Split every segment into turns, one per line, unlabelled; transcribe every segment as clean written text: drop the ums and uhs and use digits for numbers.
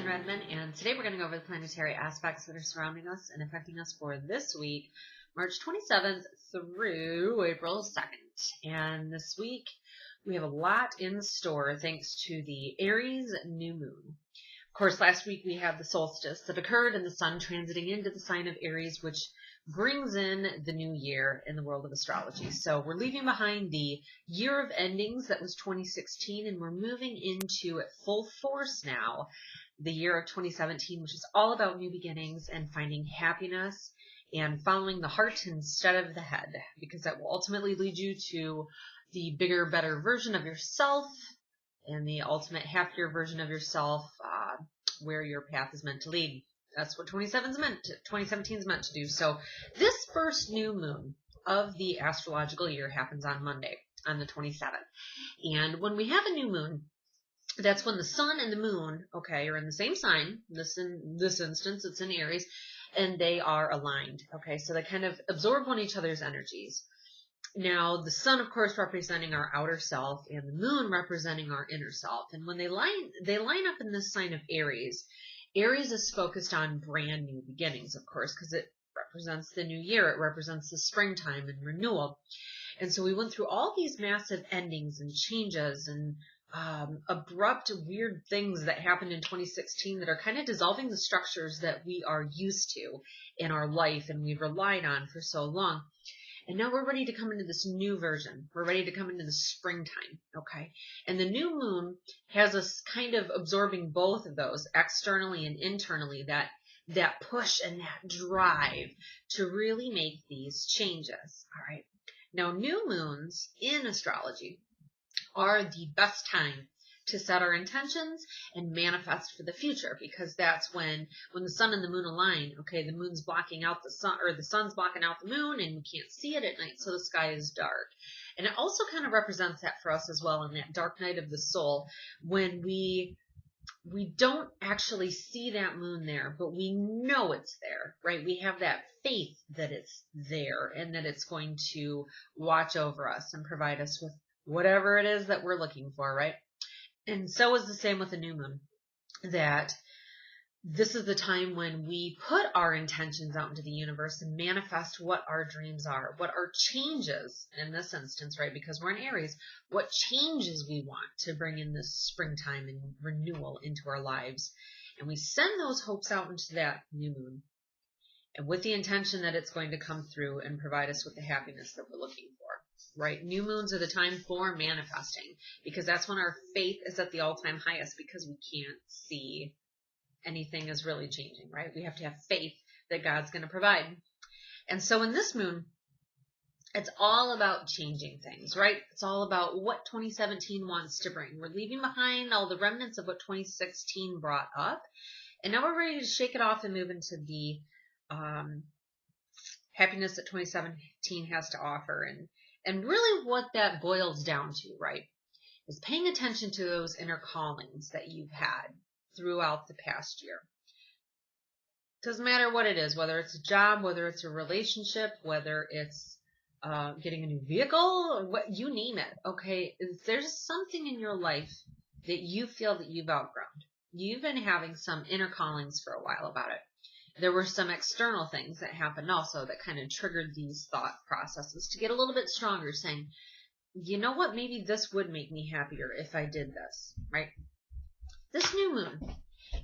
in Redmond, and today we're going to go over the planetary aspects that are surrounding us and affecting us for this week, March 27th through April 2nd. And this week we have a lot in store thanks to the Aries new moon. Of course, last week we had the solstice that occurred and the sun transiting into the sign of Aries, which brings in the new year in the world of astrology. So we're leaving behind the year of endings that was 2016, and we're moving into at full force now the year of 2017, which is all about new beginnings and finding happiness and following the heart instead of the head, because that will ultimately lead you to the bigger, better version of yourself and the ultimate happier version of yourself, where your path is meant to lead. That's what 2017 is meant to do. So this first new moon of the astrological year happens on Monday, on the 27th. And when we have a new moon, that's when the sun and the moon, are in the same sign. In this instance, it's in Aries, and they are aligned. So they kind of absorb one another's energies. Now, the sun, of course, representing our outer self, and the moon representing our inner self. And when they line up in this sign of Aries, Aries is focused on brand new beginnings, of course, because it represents the new year. It represents the springtime and renewal. And so we went through all these massive endings and changes and abrupt, weird things that happened in 2016 that are kind of dissolving the structures that we are used to in our life and we've relied on for so long. And now we're ready to come into this new version. We're ready to come into the springtime, And the new moon has us kind of absorbing both of those, externally and internally, that push and that drive to really make these changes, all right? Now, new moons in astrology are the best time to set our intentions and manifest for the future, because that's when the sun and the moon align. The moon's blocking out the sun, or the sun's blocking out the moon, and we can't see it at night, so the sky is dark. And it also kind of represents that for us as well, in that dark night of the soul, when we don't actually see that moon there, but we know it's there, right? We have that faith that it's there and that it's going to watch over us and provide us with whatever it is that we're looking for, right? And so is the same with the new moon, that this is the time when we put our intentions out into the universe and manifest what our dreams are, what our changes in this instance, right? Because we're in Aries, what changes we want to bring in this springtime and renewal into our lives. And we send those hopes out into that new moon, and with the intention that it's going to come through and provide us with the happiness that we're looking for. Right? New moons are the time for manifesting, because that's when our faith is at the all-time highest, because we can't see anything is really changing, right? We have to have faith that God's going to provide. And so in this moon, it's all about changing things, right? It's all about what 2017 wants to bring. We're leaving behind all the remnants of what 2016 brought up, and now we're ready to shake it off and move into the happiness that 2017 has to offer. And really what that boils down to, right, is paying attention to those inner callings that you've had throughout the past year. Doesn't matter what it is, whether it's a job, whether it's a relationship, whether it's getting a new vehicle, or what, you name it, There's something in your life that you feel that you've outgrown. You've been having some inner callings for a while about it. There were some external things that happened also that kind of triggered these thought processes to get a little bit stronger, saying, you know what, maybe this would make me happier if I did this, right? This new moon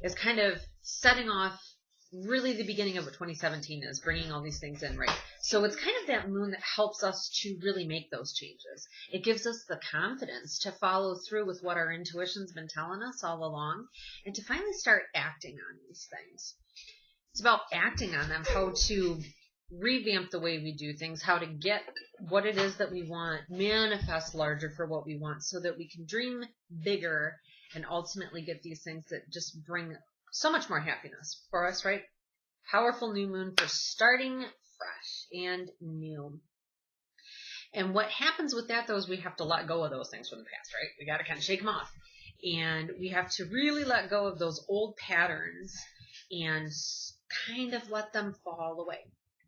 is kind of setting off really the beginning of what 2017 is, bringing all these things in, right? So it's kind of that moon that helps us to really make those changes. It gives us the confidence to follow through with what our intuition's been telling us all along, and to finally start acting on these things. It's about acting on them, how to revamp the way we do things, how to get what it is that we want, manifest larger for what we want, so that we can dream bigger and ultimately get these things that just bring so much more happiness for us, right? Powerful new moon for starting fresh and new. And what happens with that, though, is we have to let go of those things from the past, right? We got to kind of shake them off. And we have to really let go of those old patterns and kind of let them fall away,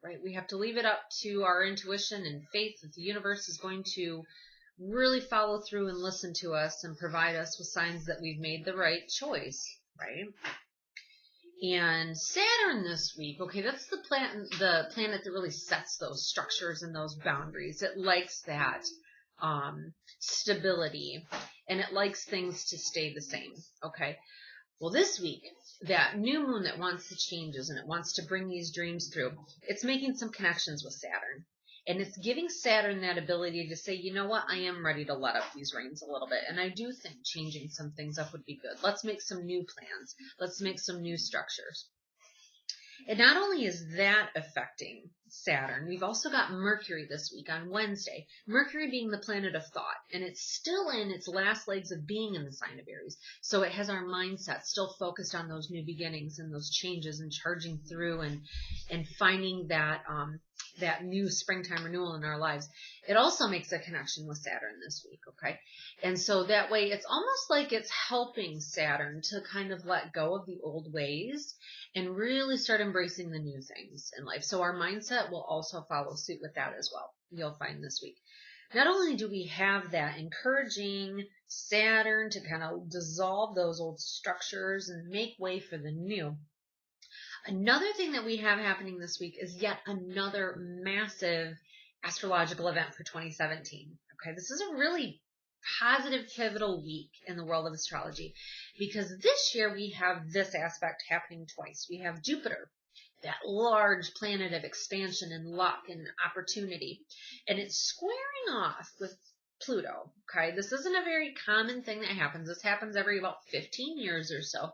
right? We have to leave it up to our intuition and faith that the universe is going to really follow through and listen to us and provide us with signs that we've made the right choice, right? And Saturn this week, okay, that's the planet that really sets those structures and those boundaries. It likes that stability, and it likes things to stay the same, okay? Well, this week, that new moon that wants the changes and it wants to bring these dreams through, it's making some connections with Saturn. And it's giving Saturn that ability to say, you know what, I am ready to let up these reins a little bit. And I do think changing some things up would be good. Let's make some new plans. Let's make some new structures. And not only is that affecting Saturn, we've also got Mercury this week on Wednesday. Mercury being the planet of thought, and it's still in its last legs of being in the sign of Aries. So it has our mindset still focused on those new beginnings and those changes and charging through and finding that that new springtime renewal in our lives. It also makes a connection with Saturn this week, okay? And so that way it's almost like it's helping Saturn to kind of let go of the old ways and really start embracing the new things in life. So our mindset will also follow suit with that as well, you'll find this week. Not only do we have that encouraging Saturn to kind of dissolve those old structures and make way for the new, another thing that we have happening this week is yet another massive astrological event for 2017. Okay, this is a really positive, pivotal week in the world of astrology because this year we have this aspect happening twice. We have Jupiter, that large planet of expansion and luck and opportunity, and it's squaring off with Pluto. Okay, this isn't a very common thing that happens. This happens every about 15 years or so.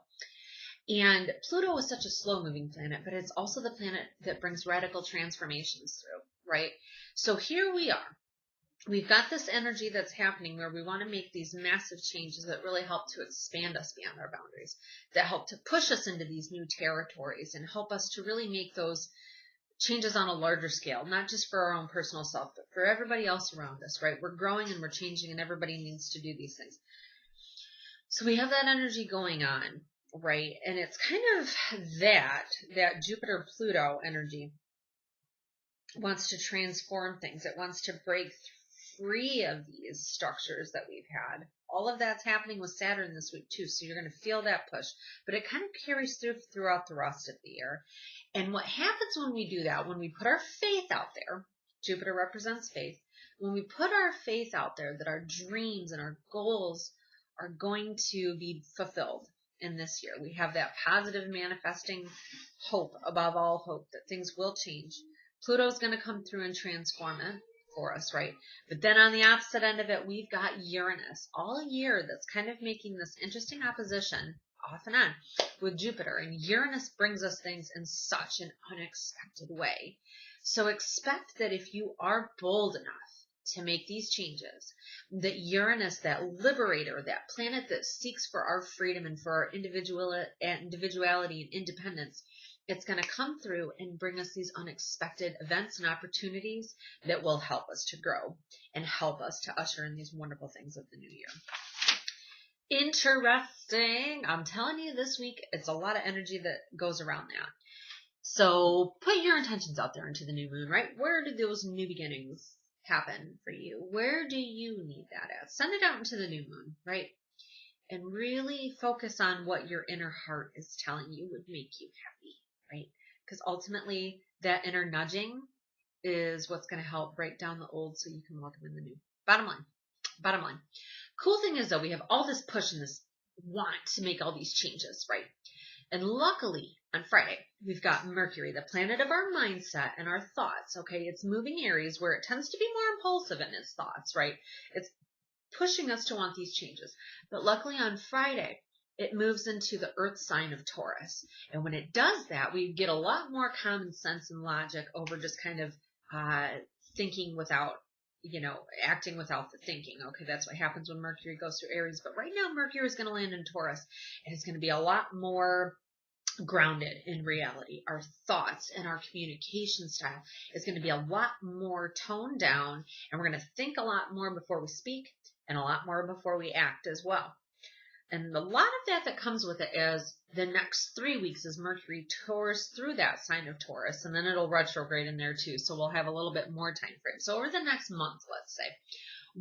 And Pluto is such a slow-moving planet, but it's also the planet that brings radical transformations through, right? So here we are. We've got this energy that's happening where we want to make these massive changes that really help to expand us beyond our boundaries, that help to push us into these new territories and help us to really make those changes on a larger scale, not just for our own personal self, but for everybody else around us, right? We're growing and we're changing and everybody needs to do these things. So we have that energy going on, right? And it's kind of that Jupiter-Pluto energy wants to transform things. It wants to break free of these structures that we've had. All of that's happening with Saturn this week too, so you're going to feel that push. But it kind of carries throughout the rest of the year. And what happens when we do that, when we put our faith out there, Jupiter represents faith, when we put our faith out there that our dreams and our goals are going to be fulfilled in this year, we have that positive manifesting hope above all hope that things will change. Pluto's going to come through and transform it for us, right? But then on the opposite end of it, we've got Uranus all year that's kind of making this interesting opposition off and on with Jupiter. And Uranus brings us things in such an unexpected way. So expect that if you are bold enough to make these changes, that Uranus, that liberator, that planet that seeks for our freedom and for our individuality and independence, it's going to come through and bring us these unexpected events and opportunities that will help us to grow and help us to usher in these wonderful things of the new year. Interesting. I'm telling you, this week, it's a lot of energy that goes around that. So put your intentions out there into the new moon, right? Where do those new beginnings happen for you? Where do you need that at? Send it out into the new moon, right? And really focus on what your inner heart is telling you would make you happy. Right? Because ultimately that inner nudging is what's going to help break down the old so you can welcome in the new. Bottom line. Cool thing is though, we have all this push and this want to make all these changes, right? And luckily on Friday, we've got Mercury, the planet of our mindset and our thoughts. Okay. It's moving Aries where it tends to be more impulsive in its thoughts, right? It's pushing us to want these changes. But luckily on Friday, it moves into the earth sign of Taurus. And when it does that, we get a lot more common sense and logic over just kind of thinking without, acting without the thinking. Okay, that's what happens when Mercury goes through Aries. But right now, Mercury is going to land in Taurus. And it's going to be a lot more grounded in reality. Our thoughts and our communication style is going to be a lot more toned down. And we're going to think a lot more before we speak and a lot more before we act as well. And a lot of that comes with it is the next 3 weeks as Mercury tours through that sign of Taurus, and then it'll retrograde in there too. So we'll have a little bit more time frame. So over the next month, let's say,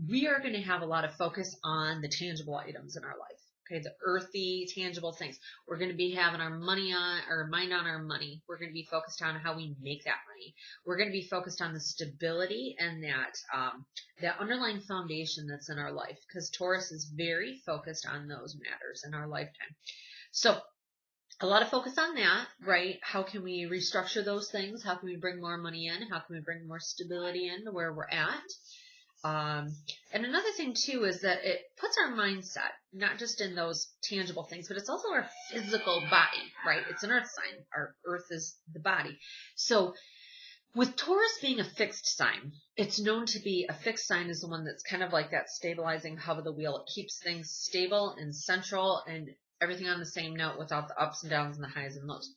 we are going to have a lot of focus on the tangible items in our life. Okay, the earthy, tangible things. We're going to be having our mind on our money. We're going to be focused on how we make that money. We're going to be focused on the stability and that underlying foundation that's in our life, because Taurus is very focused on those matters in our lifetime. So a lot of focus on that, right? How can we restructure those things? How can we bring more money in? How can we bring more stability in to where we're at? And another thing too is that it puts our mindset not just in those tangible things, but it's also our physical body, right? It's an earth sign. Our earth is the body. So with Taurus being a fixed sign, it's known to be a fixed sign is the one that's kind of like that stabilizing hub of the wheel. It keeps things stable and central and everything on the same note without the ups and downs and the highs and lows.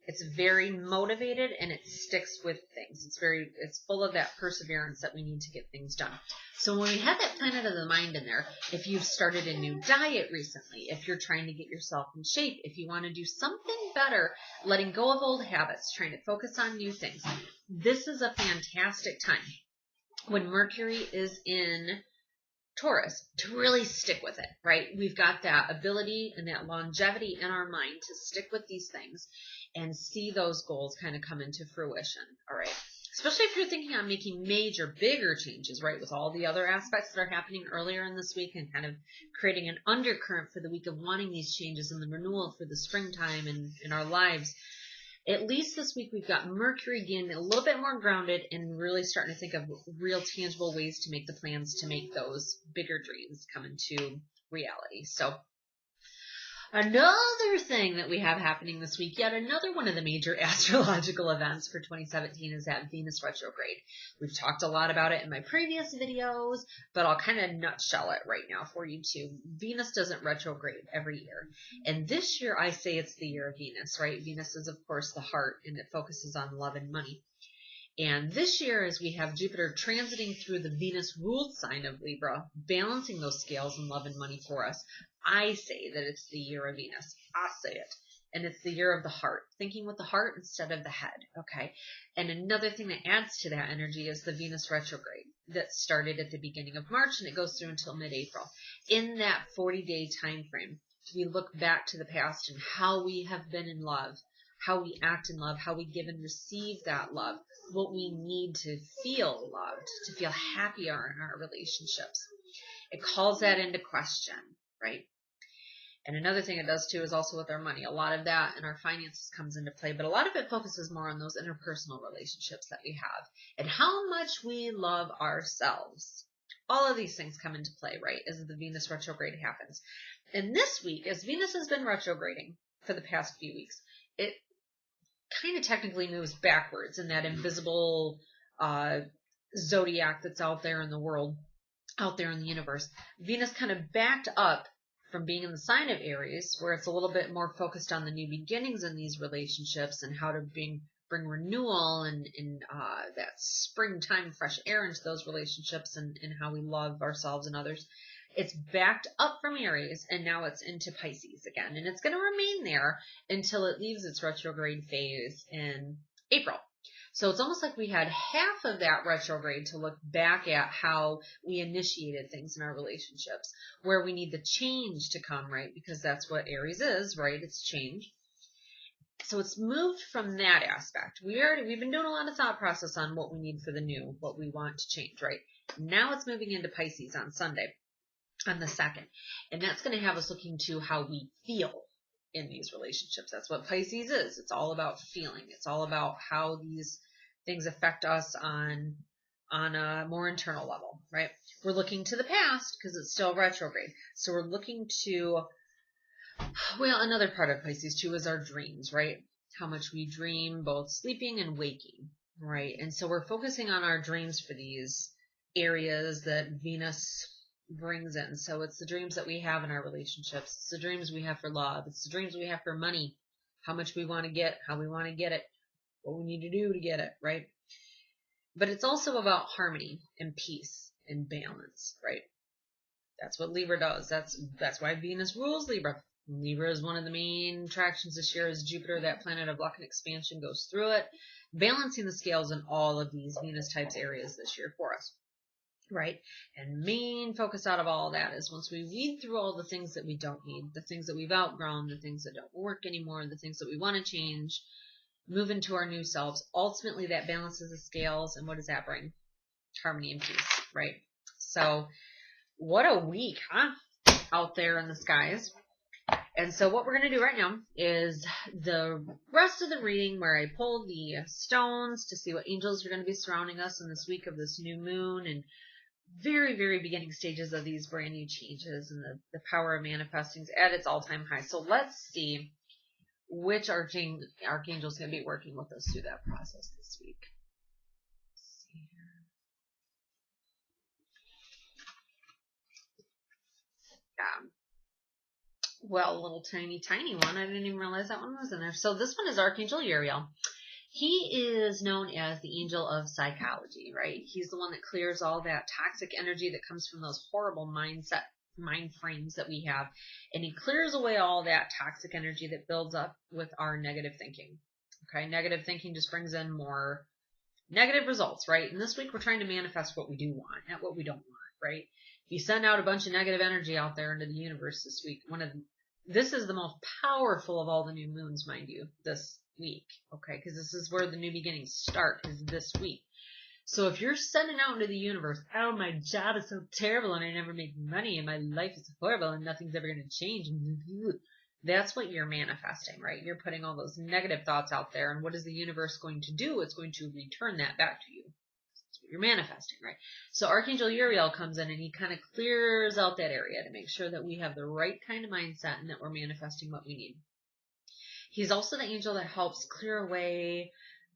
It's very motivated and it sticks with things. It's full of that perseverance that we need to get things done. So when we have that planet of the mind in there, if you've started a new diet recently, if you're trying to get yourself in shape, if you want to do something better, letting go of old habits, trying to focus on new things, this is a fantastic time when Mercury is in Taurus to really stick with it, right? We've got that ability and that longevity in our mind to stick with these things and see those goals kind of come into fruition, all right? Especially if you're thinking on making major, bigger changes, right, with all the other aspects that are happening earlier in this week and kind of creating an undercurrent for the week of wanting these changes and the renewal for the springtime in our lives. At least this week we've got Mercury getting a little bit more grounded and really starting to think of real tangible ways to make the plans to make those bigger dreams come into reality. So another thing that we have happening this week, yet another one of the major astrological events for 2017 is that Venus retrograde. We've talked a lot about it in my previous videos, but I'll kind of nutshell it right now for you too. Venus doesn't retrograde every year. And this year I say it's the year of Venus, right? Venus is of course the heart and it focuses on love and money. And this year, as we have Jupiter transiting through the Venus-ruled sign of Libra, balancing those scales in love and money for us, I say that it's the year of Venus. I say it. And it's the year of the heart, thinking with the heart instead of the head, okay? And another thing that adds to that energy is the Venus retrograde that started at the beginning of March, and it goes through until mid-April. In that 40-day time frame, we look back to the past and how we have been in love, how we act in love, how we give and receive that love, what we need to feel loved, to feel happier in our relationships. It calls that into question, right? And another thing it does too is also with our money. A lot of that in our finances comes into play, but a lot of it focuses more on those interpersonal relationships that we have and how much we love ourselves. All of these things come into play, right, as the Venus retrograde happens. And this week, as Venus has been retrograding for the past few weeks, it kind of technically moves backwards in that invisible zodiac that's out there in the world, out there in the universe. Venus kind of backed up from being in the sign of Aries, where it's a little bit more focused on the new beginnings in these relationships and how to bring renewal and that springtime fresh air into those relationships and how we love ourselves and others. It's backed up from Aries, and now it's into Pisces again. And it's going to remain there until it leaves its retrograde phase in April. So it's almost like we had half of that retrograde to look back at how we initiated things in our relationships, where we need the change to come, right? Because that's what Aries is, right? It's change. So it's moved from that aspect. We've been doing a lot of thought process on what we need for the new, what we want to change, right? Now it's moving into Pisces on Sunday, on the 2nd. And that's going to have us looking to how we feel in these relationships. That's what Pisces is. It's all about feeling. It's all about how these things affect us on a more internal level, right? We're looking to the past because it's still retrograde. So we're looking to, well, another part of Pisces too is our dreams, right? How much we dream, both sleeping and waking, right? And so we're focusing on our dreams for these areas that Venus brings in. So it's the dreams that we have in our relationships. It's the dreams we have for love. It's the dreams we have for money, how much we want to get, how we want to get it, what we need to do to get it, right? But it's also about harmony and peace and balance, right? That's what Libra does. That's why Venus rules Libra. Libra is one of the main attractions this year as Jupiter, that planet of luck and expansion, goes through it, balancing the scales in all of these Venus types areas this year for us. right? And main focus out of all that is once we weed through all the things that we don't need, the things that we've outgrown, the things that don't work anymore, the things that we want to change, move into our new selves, ultimately that balances the scales. And what does that bring? Harmony and peace, right? So what a week, huh? Out there in the skies. And so what we're going to do right now is the rest of the reading where I pulled the stones to see what angels are going to be surrounding us in this week of this new moon and very, very beginning stages of these brand new changes and the power of manifesting at its all-time high. So let's see which archangel is going to be working with us through that process this week. Let's see here. Yeah. Well, a little tiny one. I didn't even realize that one was in there. So this one is Archangel Uriel. He is known as the angel of psychology, right? He's the one that clears all that toxic energy that comes from those horrible mind frames that we have. And he clears away all that toxic energy that builds up with our negative thinking. Okay, negative thinking just brings in more negative results, right? And this week we're trying to manifest what we do want, not what we don't want, right? You send out a bunch of negative energy out there into the universe this week. This is the most powerful of all the new moons, mind you, this week, okay? Because this is where the new beginnings start, is this week. So if you're sending out into the universe, oh, my job is so terrible and I never make money and my life is horrible and nothing's ever going to change, that's what you're manifesting, right? You're putting all those negative thoughts out there, and what is the universe going to do? It's going to return that back to you. You're manifesting, right? So Archangel Uriel comes in and he kind of clears out that area to make sure that we have the right kind of mindset and that we're manifesting what we need. He's also the angel that helps clear away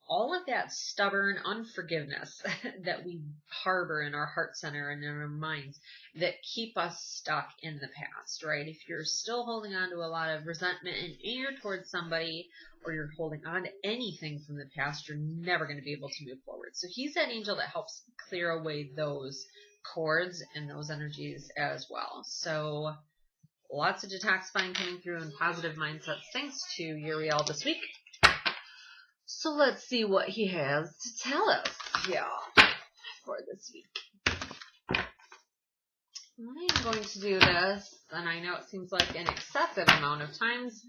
all of that stubborn unforgiveness that we harbor in our heart center and in our minds that keep us stuck in the past, right? If you're still holding on to a lot of resentment and anger towards somebody, or you're holding on to anything from the past, you're never going to be able to move forward. So he's that angel that helps clear away those cords and those energies as well. So lots of detoxifying coming through and positive mindsets thanks to Uriel this week. So let's see what he has to tell us here for this week. I'm going to do this, and I know it seems like an excessive amount of times,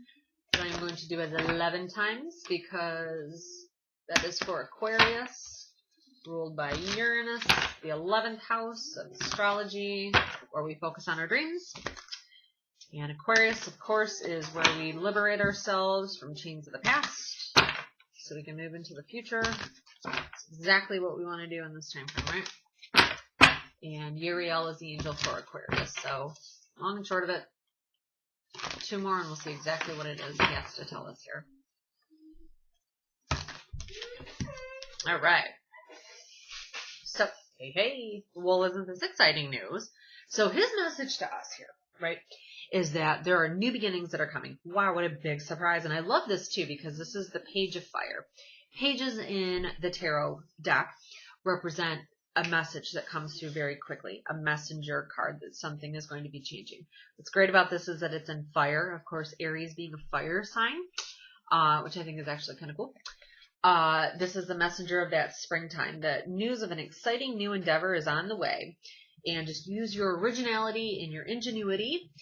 but I'm going to do it 11 times because that is for Aquarius, ruled by Uranus, the 11th house of astrology, where we focus on our dreams. And Aquarius, of course, is where we liberate ourselves from chains of the past, so we can move into the future. It's exactly what we want to do in this time frame, right? And Uriel is the angel for Aquarius. So, long and short of it, 2 more and we'll see exactly what it is he has to tell us here. All right. So, hey. Well, isn't this exciting news? So his message to us here, right, is that there are new beginnings that are coming. Wow, what a big surprise. And I love this too because this is the Page of Fire. Pages in the tarot deck represent a message that comes through very quickly, a messenger card that something is going to be changing. What's great about this is that it's in fire. Of course, Aries being a fire sign, which I think is actually kind of cool. This is the messenger of that springtime. The news of an exciting new endeavor is on the way. And just use your originality and your ingenuity,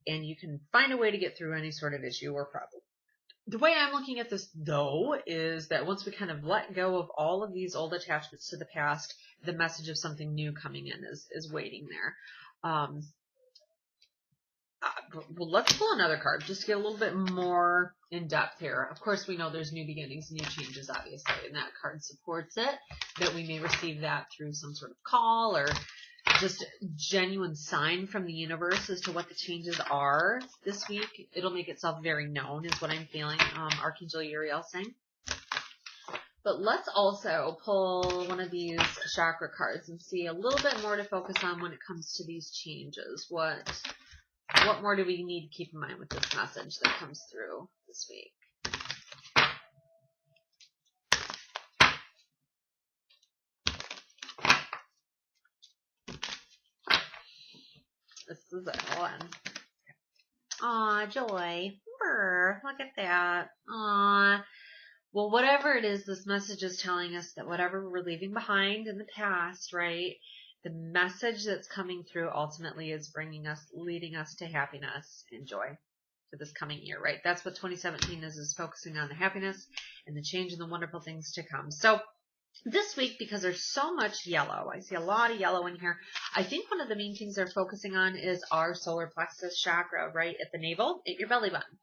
and you can find a way to get through any sort of issue or problem. The way I'm looking at this, though, is that once we kind of let go of all of these old attachments to the past, the message of something new coming in is waiting there. Well, let's pull another card just to get a little bit more in depth here. Of course, we know there's new beginnings, new changes, obviously, and that card supports it, that we may receive that through some sort of call or just genuine sign from the universe as to what the changes are this week. It'll make itself very known is what I'm feeling. Archangel Uriel saying. But let's also pull one of these chakra cards and see a little bit more to focus on when it comes to these changes. What more do we need to keep in mind with this message that comes through this week? This is it. Hold on. Aw, Joy. Look at that. Aw. Well, whatever it is, this message is telling us that whatever we're leaving behind in the past, right, the message that's coming through ultimately is leading us to happiness and joy for this coming year, right? That's what 2017 is focusing on, the happiness and the change and the wonderful things to come. So this week, because there's so much yellow, I see a lot of yellow in here. I think one of the main things they're focusing on is our solar plexus chakra, right at the navel, at your belly button.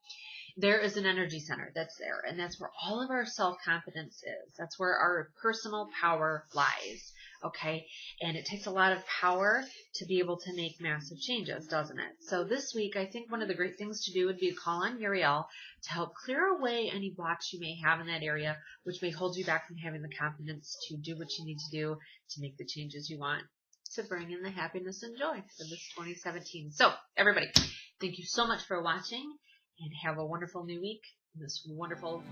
There is an energy center that's there, and that's where all of our self-confidence is. That's where our personal power lies, okay? And it takes a lot of power to be able to make massive changes, doesn't it? So this week, I think one of the great things to do would be to call on Uriel to help clear away any blocks you may have in that area, which may hold you back from having the confidence to do what you need to do to make the changes you want to bring in the happiness and joy for this 2017. So, everybody, thank you so much for watching. And have a wonderful new week, this wonderful,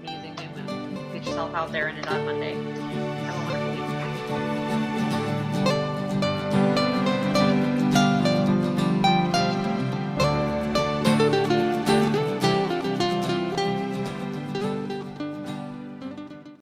amazing new moon. Get yourself out there in it on Monday. Have a wonderful week. Bye.